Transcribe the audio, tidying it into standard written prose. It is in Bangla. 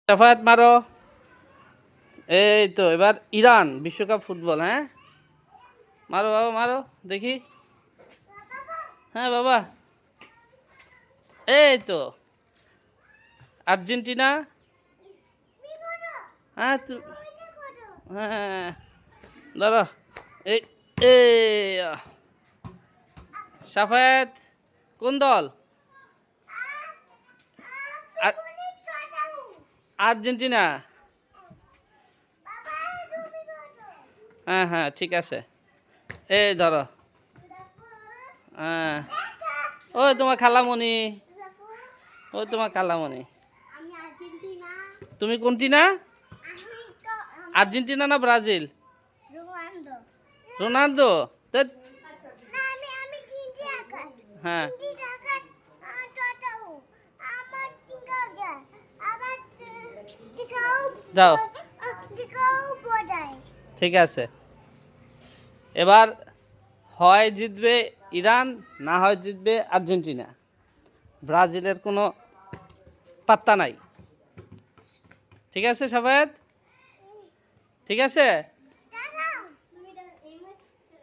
সাফায়াত মারো। এই তো এবার ইরান বিশ্বকাপ ফুটবল। হ্যাঁ মারো বাবা মারো দেখি। হ্যাঁ বাবা এই তো আর্জেন্টিনা। হ্যাঁ হ্যাঁ ধরো। এই এই সাফায়াত কোন দল? আর্জেন্টিনা। হ্যাঁ হ্যাঁ ঠিক আছে। এই ধরো। হ্যাঁ ওই তোমার খালামণি, ওই তোমার খালামণি। তুমি কোনটি না? আর্জেন্টিনা না ব্রাজিল? রোনালদো। হ্যাঁ যাও ঠিক আছে। এবার হয় জিতবে ইরান, না হয় জিতবে আর্জেন্টিনা। ব্রাজিলের কোনো পাত্তা নাই। ঠিক আছে সাফায়াত? ঠিক আছে।